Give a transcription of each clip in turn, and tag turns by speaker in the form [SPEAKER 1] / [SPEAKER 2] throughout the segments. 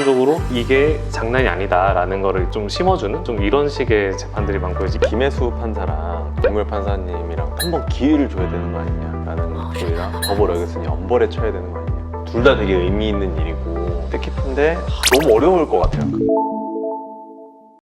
[SPEAKER 1] 결론적으로 이게 장난이 아니다라는 거를 좀 심어주는 좀 이런 식의 재판들이 많고요.
[SPEAKER 2] 김혜수 판사랑 김물 판사님이랑 한 번 기회를 줘야 되는 거 아니냐라는 소리랑 법을 어겼으니 엄벌에 쳐야 되는 거 아니냐. 둘 다 되게 의미 있는 일이고 뜻깊은데 너무 어려울 것 같아요.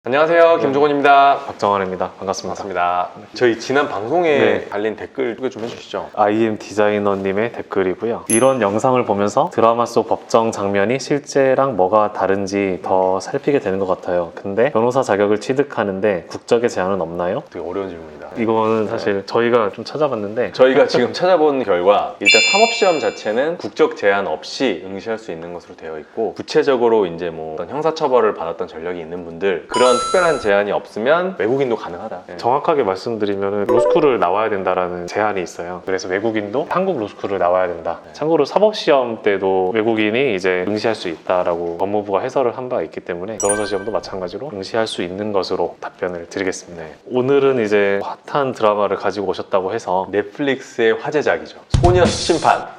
[SPEAKER 2] 안녕하세요, 김종원입니다.
[SPEAKER 1] 박정환입니다. 반갑습니다.
[SPEAKER 2] 반갑습니다. 저희 지난 방송에
[SPEAKER 1] 네.
[SPEAKER 2] 달린 댓글 소개 좀 해주시죠.
[SPEAKER 1] IM 디자이너님의 댓글이고요. 이런 영상을 보면서 드라마 속 법정 장면이 실제랑 뭐가 다른지 더 살피게 되는 것 같아요. 근데 변호사 자격을 취득하는데 국적의 제한은 없나요?
[SPEAKER 2] 되게 어려운 질문이다.
[SPEAKER 1] 이거는 사실 저희가 좀 찾아봤는데
[SPEAKER 2] 저희가 지금 찾아본 결과 일단 사법시험 자체는 국적 제한 없이 응시할 수 있는 것으로 되어 있고, 구체적으로 이제 뭐 어떤 형사처벌을 받았던 전력이 있는 분들, 그런 특별한 제한이 없으면 외국인도 가능하다.
[SPEAKER 1] 정확하게 말씀드리면 로스쿨을 나와야 된다라는 제한이 있어요. 그래서 외국인도 한국 로스쿨을 나와야 된다. 참고로 사법시험 때도 외국인이 이제 응시할 수 있다라고 법무부가 해설을 한 바 있기 때문에 변호사 시험도 마찬가지로 응시할 수 있는 것으로 답변을 드리겠습니다. 오늘은 이제 핫한 드라마를 가지고 오셨다고 해서
[SPEAKER 2] 넷플릭스의 화제작이죠. 소녀 심판.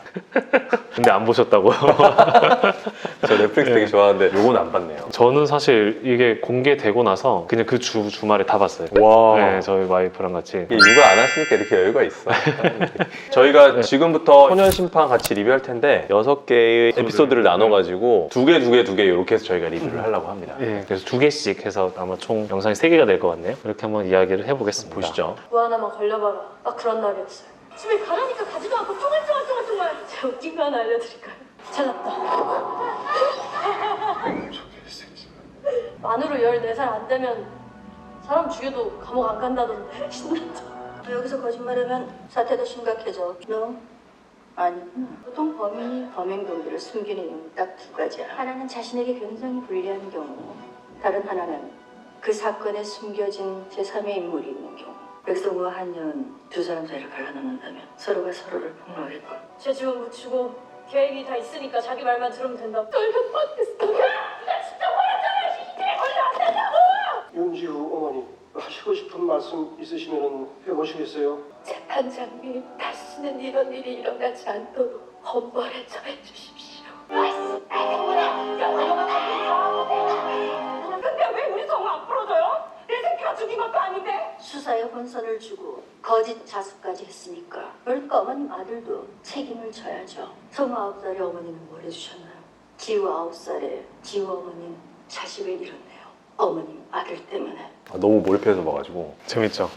[SPEAKER 1] 근데 안 보셨다고요?
[SPEAKER 2] 저 넷플릭스 되게 좋아하는데 요건 안 봤네요.
[SPEAKER 1] 저는 사실 이게 공개되고 나서 그냥 그 주말에 다 봤어요.
[SPEAKER 2] 와.
[SPEAKER 1] 네, 저희 와이프랑 같이.
[SPEAKER 2] 이게 육아 안 하시니까 이렇게 여유가 있어. 저희가 지금부터 소년 심판 같이 리뷰할 텐데 6개의 에피소드를 나눠가지고 두 개 이렇게 해서 저희가 리뷰를 하려고 합니다.
[SPEAKER 1] 예, 그래서 2개씩 해서 아마 총 영상이 3개가 될 것 같네요. 이렇게 한번 이야기를 해보겠습니다.
[SPEAKER 2] 보시죠.
[SPEAKER 3] 뭐 하나만 걸려봐라. 딱 그런 날이었어요. 집에 가라니까 가지도 않고 쫑알쫑알. 제가 웃긴 거 하나 알려드릴까요? 찾았다. 만으로 14살 안 되면 사람 죽여도 감옥 안 간다던데. 신났다. 여기서 거짓말하면 사태도 심각해져. 너? 아니구나. 보통 범인이 범행 동기를 숨기는 이유는 딱 2가지야. 하나는 자신에게 굉장히 불리한 경우, 다른 하나는 그 사건에 숨겨진 제3의 인물이 있는 경우. 백성우와 한여은 두 사람 사이를 갈라놓는다면 서로가 서로를 폭로하겠고. 제 집은 묻히고 계획이 다 있으니까 자기 말만 들으면 된다고. 떨면 뻔했어. 나 진짜 몰랐잖아. 시집에 걸려 안 된다고.
[SPEAKER 4] 윤지우 어머니 하시고 싶은 말씀 있으시면 해보시겠어요?
[SPEAKER 3] 재판장님, 다시는 이런 일이 일어나지 않도록 엄벌에 처해 주십시오. 근데 왜 우리 성우 안 풀어줘요? 내 새끼가 죽인 것도 아닌데. 수사에 혼선을 주고 거짓 자수까지 했으니까 그러니까 어머님 아들도 책임을 져야죠. 성우 9살의 어머니는 뭘 해주셨나요? 지우 9살에 지우 어머니는 자식을 잃었네요. 어머님 아들 때문에.
[SPEAKER 2] 너무 몰입해서 봐가지고
[SPEAKER 1] 재밌죠?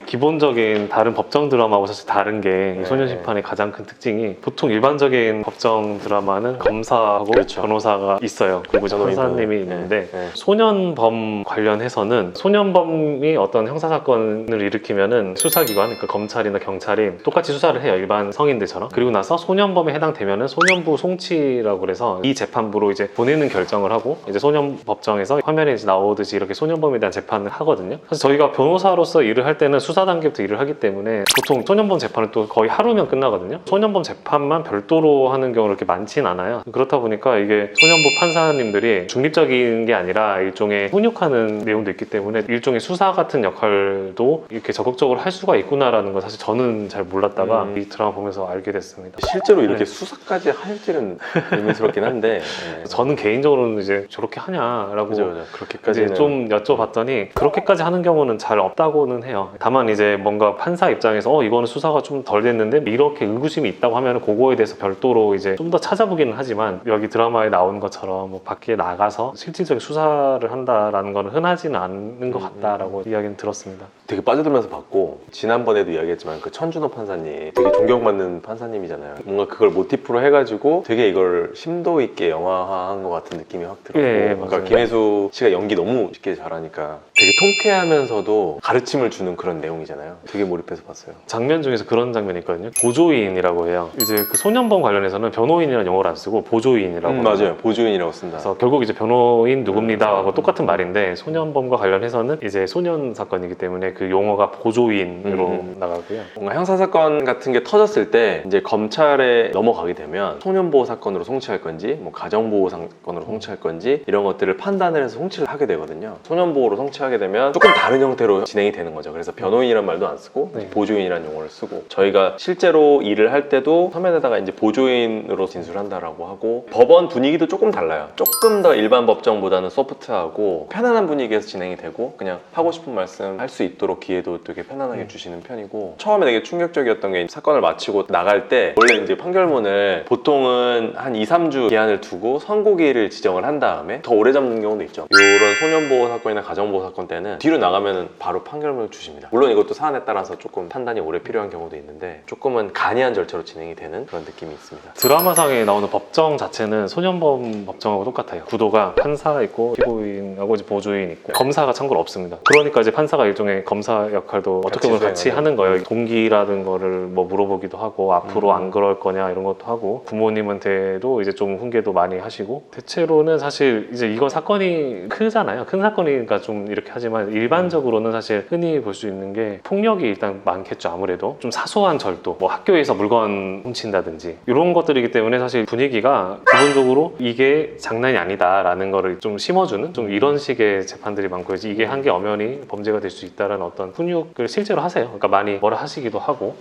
[SPEAKER 1] 기본적인 다른 법정 드라마하고 사실 다른 게
[SPEAKER 2] 네.
[SPEAKER 1] 소년 심판의 가장 큰 특징이, 보통 일반적인 법정 드라마는 검사하고
[SPEAKER 2] 그렇죠.
[SPEAKER 1] 변호사가 있어요. 그리고 판사님이 있는데 소년범 관련해서는 소년범이 어떤 형사사건을 일으키면은 수사기관, 그러니까 검찰이나 경찰이 똑같이 수사를 해요. 일반 성인들처럼. 그리고 나서 소년범에 해당되면은 소년부 송치라고 그래서 이 재판부로 이제 보내는 결정을 하고, 이제 소년법정에서 화면에 이제 나오듯이 이렇게 소년범에 대한 재판을 하거든요. 사실 저희가 변호사로서 일을 할 때는 수사 단계부터 일을 하기 때문에 보통 소년범 재판은 또 거의 하루면 끝나거든요. 소년범 재판만 별도로 하는 경우가 그렇게 많진 않아요. 그렇다 보니까 이게 소년부 판사님들이 중립적인 게 아니라 일종의 훈육하는 내용도 있기 때문에 일종의 수사 같은 역할도 이렇게 적극적으로 할 수가 있구나라는 걸 사실 저는 잘 몰랐다가 이 드라마 보면서 알게 됐습니다.
[SPEAKER 2] 실제로 이렇게 수사까지 할지는 의문스럽긴 한데
[SPEAKER 1] 저는 개인적으로는 이제 저렇게 하냐라고
[SPEAKER 2] 그죠. 그렇게까지는
[SPEAKER 1] 이제 좀 여쭤봤더니 그렇게까지 하는 경우는 잘 없다고는 해요. 다만 이제 뭔가 판사 입장에서 이거는 수사가 좀 덜 됐는데 이렇게 의구심이 있다고 하면 그거에 대해서 별도로 이제 좀 더 찾아보기는 하지만, 여기 드라마에 나오는 것처럼 뭐 밖에 나가서 실질적인 수사를 한다라는 거는 흔하지는 않는 것 같다라고 이야기는 들었습니다.
[SPEAKER 2] 되게 빠져들면서 봤고, 지난번에도 이야기했지만 그 천준호 판사님 되게 존경받는 판사님이잖아요. 뭔가 그걸 모티프로 해가지고 되게 이걸 심도 있게 영화화한 것 같은 느낌이 확 들었고, 그러니까
[SPEAKER 1] 맞아요.
[SPEAKER 2] 김혜수 씨가 연기 너무 쉽게 잘하니까 되게 통쾌하면서도 가르침을 주는 그런 내용이잖아요. 되게 몰입해서 봤어요.
[SPEAKER 1] 장면 중에서 그런 장면이 있거든요. 보조인이라고 해요. 이제 그 소년범 관련해서는 변호인이라는 용어를 안 쓰고 보조인이라고
[SPEAKER 2] 맞아요. 보조인이라고 쓴다.
[SPEAKER 1] 그래서 결국 이제 변호인 누굽니다 하고 똑같은 말인데, 소년범과 관련해서는 이제 소년 사건이기 때문에 그 용어가 보조인으로 나가고요.
[SPEAKER 2] 뭔가 형사사건 같은 게 터졌을 때 이제 검찰에 넘어가게 되면 소년보호 사건으로 송치할 건지 뭐 가정보호 사건으로 송치할 건지 이런 것들을 판단을 해서 송치를 하게 되거든요. 소년보호로 송치하게 되면 조금 다른 형태로 진행이 되는 거죠. 그래서 변호인이란 말도 안 쓰고
[SPEAKER 1] 네.
[SPEAKER 2] 보조인이라는 용어를 쓰고 저희가 실제로 일을 할 때도 서면에다가 이제 보조인으로 진술한다라고 하고 법원 분위기도 조금 달라요. 조금 더 일반 법정보다는 소프트하고 편안한 분위기에서 진행이 되고 그냥 하고 싶은 말씀 할 수 있도록 기회도 되게 편안하게 주시는 편이고 처음에 되게 충격적이었던 게 사건을 마치고 나갈 때 원래 이제 판결문을 보통은 한 2, 3주 기한을 두고 선고기일을 지정을 한 다음에 더 오래 잡는 경우도 있죠. 이런 소년보호 사건이나 가정보호 사건 때는 뒤로 나가면 바로 판결문을 주십니다. 물론 이것도 사안에 따라서 조금 판단이 오래 필요한 경우도 있는데 조금은 간이한 절차로 진행이 되는 그런 느낌이 있습니다.
[SPEAKER 1] 드라마상에 나오는 법정 자체는 소년범 법정하고 똑같아요. 구도가 판사가 있고 피고인하고 이제 보조인 있고 검사가 참고로 없습니다. 그러니까 이제 판사가 일종의 검사 역할도 어떻게 보면 같이
[SPEAKER 2] 수행하는.
[SPEAKER 1] 하는 거예요. 동기라는 거를 뭐 물어보기도 하고 앞으로 안 그럴 거냐 이런 것도 하고 부모님한테도 이제 좀 훈계도 많이 하시고 대체로는 사실 이제 이건 사건이 크잖아요. 큰 사건이니까 좀 이렇게 하지만 일반적으로는 사실 흔히 볼 수 있는 게 폭력이 일단 많겠죠. 아무래도 좀 사소한 절도 뭐 학교에서 물건 훔친다든지 이런 것들이기 때문에 사실 분위기가 기본적으로 이게 장난이 아니다라는 거를 좀 심어주는 좀 이런 식의 재판들이 많고 이제 이게 한 게 엄연히 범죄가 될 수 있다는 어떤 훈육을 실제로 하세요. 그러니까 많이 뭐라 하시기도 하고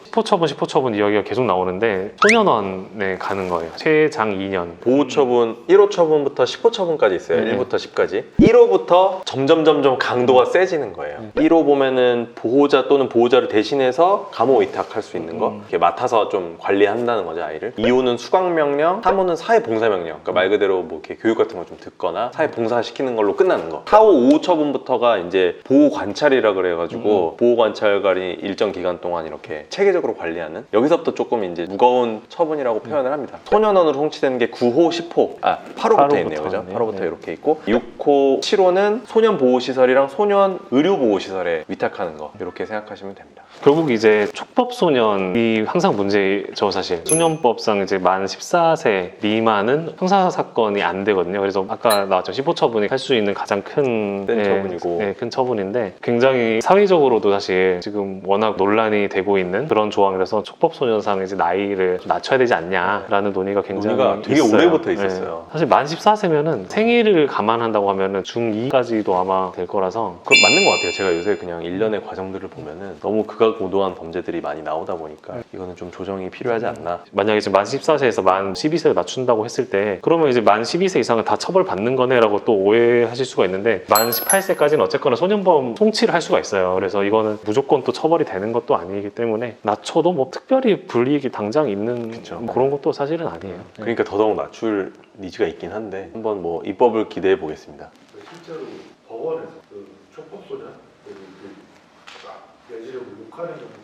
[SPEAKER 1] 시포 처분 이야기가 계속 나오는데 소년원에 가는 거예요. 최장 2년.
[SPEAKER 2] 보호처분 1호 처분부터 10호 처분까지 있어요.
[SPEAKER 1] 네.
[SPEAKER 2] 1부터 10까지. 1호부터 점점 강도가 세지는 거예요. 1호 보면은 보호자 또는 보호자를 대신해서 감호 위탁할 수 있는 거 이렇게 맡아서 좀 관리한다는 거죠, 아이를. 2호는 수강명령, 3호는 사회봉사명령. 그러니까 말 그대로 뭐 이렇게 교육 같은 거 좀 듣거나 사회봉사시키는 걸로 끝나는 거. 4호, 5호 처분부터가 이제 보호관찰이라 그래가지고 보호관찰관이 일정 기간 동안 이렇게 체계적으로 관리하는 여기서부터 조금 이제 무거운 처분이라고 표현을 합니다. 소년원으로 송치되는 게 9호, 10호, 8호부터 있네요, 그죠? 8호부터
[SPEAKER 1] 네.
[SPEAKER 2] 이렇게 있고 6호, 7호는 소년보호시설이랑 소년 의료보호시설에 위탁하는 거 이렇게 생각하시면 됩니다.
[SPEAKER 1] 결국 이제 촉법소년이 항상 문제죠, 사실. 소년법상 이제 만 14세 미만은 형사사건이 안 되거든요. 그래서 아까 나왔죠. 시포처분이 할 수 있는 가장 큰
[SPEAKER 2] 센 처분이고.
[SPEAKER 1] 네, 큰 처분인데 굉장히 사회적으로도 사실 지금 워낙 논란이 되고 있는 그런 조항이라서 촉법소년상 이제 나이를 좀 낮춰야 되지 않냐라는 논의가 굉장히
[SPEAKER 2] 논의가 되게
[SPEAKER 1] 있어요.
[SPEAKER 2] 오래부터 있었어요.
[SPEAKER 1] 사실 만 14세면은 생일을 감안한다고 하면은 중2까지도 아마 될 거라서
[SPEAKER 2] 그 맞는 것 같아요. 제가 요새 그냥 일련의 과정들을 보면은 너무 극악무도한 범죄들이 많이 나오다 보니까 이거는 좀 조정이 필요하지 않나.
[SPEAKER 1] 만약에 지금 만 14세에서 만 12세로 낮춘다고 했을 때 그러면 이제 만 12세 이상은 다 처벌받는 거네라고 또 오해하실 수가 있는데 만 18세까지는 어쨌거나 소년범 송치를 할 수가 있어요. 그래서 이거는 무조건 또 처벌이 되는 것도 아니기 때문에 낮춰도 뭐 특별히 불이익이 당장 있는
[SPEAKER 2] 그쵸.
[SPEAKER 1] 그런 것도 사실은 아니에요.
[SPEAKER 2] 그러니까 더더욱 낮출 니즈가 있긴 한데 한번 뭐 입법을 기대해 보겠습니다.
[SPEAKER 5] 실제로 법원에서 그 촉법소년 내지력을 욕하는 경우도 있나요?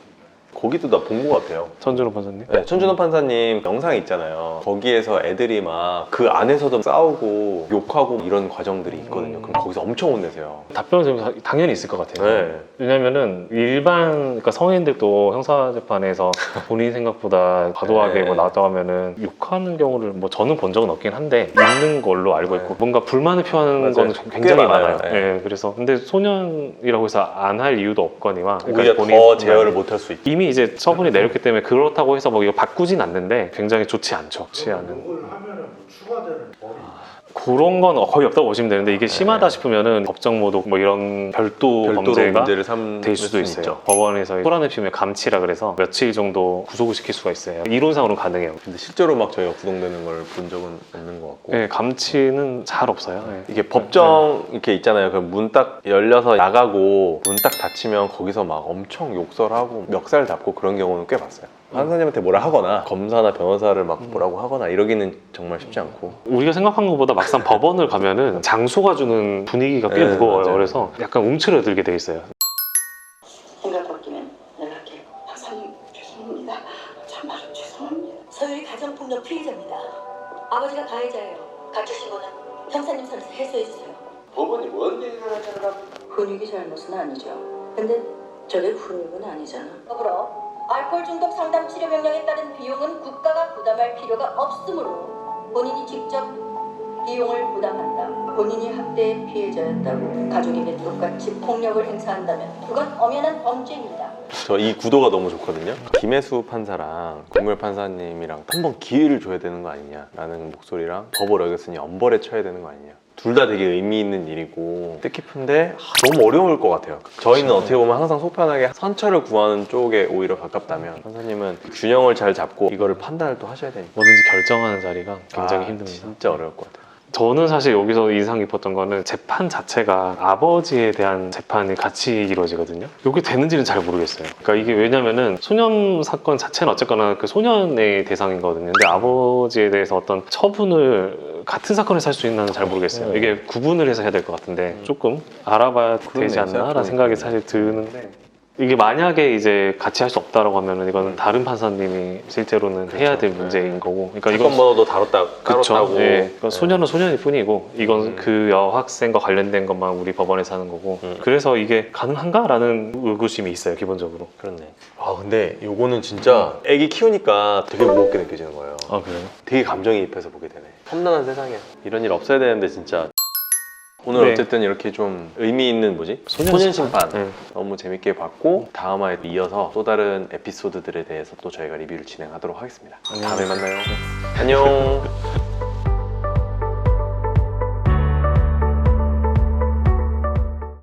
[SPEAKER 2] 거기도 나 본 것 같아요.
[SPEAKER 1] 전준호 판사님.
[SPEAKER 2] 네, 천준호 판사님 영상이 있잖아요. 거기에서 애들이 막 그 안에서도 싸우고 욕하고 이런 과정들이 있거든요. 그럼 거기서 엄청 혼내세요.
[SPEAKER 1] 답변은 당연히 있을 것 같아요.
[SPEAKER 2] 네.
[SPEAKER 1] 왜냐면은 그러니까 성인들도 형사재판에서 본인 생각보다 과도하게
[SPEAKER 2] 네.
[SPEAKER 1] 뭐 나왔다고 하면은 욕하는 경우를 뭐 저는 본 적은 없긴 한데 있는 걸로 알고 있고
[SPEAKER 2] 네.
[SPEAKER 1] 뭔가 불만을 표하는
[SPEAKER 2] 맞아요.
[SPEAKER 1] 건
[SPEAKER 2] 꽤
[SPEAKER 1] 굉장히
[SPEAKER 2] 많아요.
[SPEAKER 1] 많아요.
[SPEAKER 2] 네.
[SPEAKER 1] 예, 그래서 근데 소년이라고 해서 안 할 이유도 없거니와
[SPEAKER 2] 오히려 더 제어를 못할 수 있죠.
[SPEAKER 1] 이미 이제 처분이 내렸기 때문에 그렇다고 해서 뭐 이거 바꾸진 않는데 굉장히 좋지 않죠. 좋지 않은.
[SPEAKER 5] 욕을 하면은 뭐 추가되는 벌이
[SPEAKER 1] 그런 건 거의 없다고 보시면 되는데 이게 심하다 싶으면은 법정모독 뭐 이런 별도
[SPEAKER 2] 별도로
[SPEAKER 1] 범죄가
[SPEAKER 2] 문제를
[SPEAKER 1] 될 수도 있어요. 법원에서 소란을 피우면 감치라 그래서 며칠 정도 구속을 시킬 수가 있어요. 이론상으로는 가능해요.
[SPEAKER 2] 근데 실제로 막 저희가 구속되는 걸 본 적은 없는 것 같고.
[SPEAKER 1] 네, 감치는 잘 없어요. 네.
[SPEAKER 2] 이게 법정 이렇게 있잖아요. 그 문 딱 열려서 나가고 문 딱 닫히면 거기서 막 엄청 욕설하고 멱살 잡고 그런 경우는 꽤 봤어요. 판사님한테 뭐라 하거나 검사나 변호사를 막 뭐라고 하거나 이러기는 정말 쉽지 않고.
[SPEAKER 1] 우리가 생각한 것보다 막상 법원을 가면은 장소가 주는 분위기가 꽤
[SPEAKER 2] 네,
[SPEAKER 1] 무거워요.
[SPEAKER 2] 맞아요.
[SPEAKER 1] 그래서 약간 움츠러들게 돼 있어요.
[SPEAKER 3] 생각 바뀌면 연락해. 박사님 죄송합니다. 참말로 죄송합니다. 서율이 가정폭력 피해자입니다. 아버지가 가해자예요. 가처 신고는 형사님 선에서 해소해주세요.
[SPEAKER 4] 법원이 뭔 얘기를 하잖아.
[SPEAKER 3] 훈육이 잘못은 아니죠. 근데 저게 훈육은 아니잖아. 더불어 알코올 중독 상담 치료 명령에 따른 비용은 국가가 부담할 필요가 없으므로 본인이 직접 비용을 부담한다. 본인이 학대의 피해자였다고 가족에게 똑같이 폭력을 행사한다면 그건 엄연한 범죄입니다.
[SPEAKER 2] 저 이 구도가 너무 좋거든요. 김혜수 판사랑 국물 판사님이랑 한 번 기회를 줘야 되는 거 아니냐라는 목소리랑 법을 어겼으니 엄벌에 쳐야 되는 거 아니냐. 둘 다 되게 의미 있는 일이고 뜻깊은데 너무 어려울 것 같아요. 저희는 어떻게 보면 항상 속편하게 선처를 구하는 쪽에 오히려 가깝다면 판사님은 균형을 잘 잡고 이거를 판단을 또 하셔야 되니까
[SPEAKER 1] 뭐든지 결정하는 자리가 굉장히 힘듭니다.
[SPEAKER 2] 진짜 어려울 것 같아요.
[SPEAKER 1] 저는 사실 여기서 인상 깊었던 거는 재판 자체가 아버지에 대한 재판이 같이 이루어지거든요. 이게 되는지는 잘 모르겠어요. 그러니까 이게 왜냐면은 소년 사건 자체는 어쨌거나 그 소년의 대상인 거거든요. 근데 아버지에 대해서 어떤 처분을 같은 사건에서 할 수 있나는 잘 모르겠어요. 이게 구분을 해서 해야 될 것 같은데 조금 알아봐야 되지 않나라는 생각이 사실 드는데 이게 만약에 이제 같이 할 수 없다라고 하면은 이거는 다른 판사님이 실제로는 해야 될 문제인 거고. 그러니까
[SPEAKER 2] 사건 번호도 다뤘다고.
[SPEAKER 1] 예. 그러니까 소년은 소년일 뿐이고 이건 그 여학생과 관련된 것만 우리 법원에서 하는 거고. 그래서 이게 가능한가라는 의구심이 있어요, 기본적으로.
[SPEAKER 2] 그렇네. 아 근데 요거는 진짜 애기 키우니까 되게 무겁게 느껴지는 거예요.
[SPEAKER 1] 아 그래요?
[SPEAKER 2] 되게 감정이입해서 보게 되네. 험난한 세상이야. 이런 일 없어야 되는데 진짜. 오늘
[SPEAKER 1] 네.
[SPEAKER 2] 어쨌든 이렇게 좀 의미 있는 뭐지?
[SPEAKER 1] 소년
[SPEAKER 2] 소년 심판
[SPEAKER 1] 네.
[SPEAKER 2] 너무 재밌게 봤고 다음 화에 이어서 또 다른 에피소드들에 대해서 또 저희가 리뷰를 진행하도록 하겠습니다. 다음에 만나요. 안녕.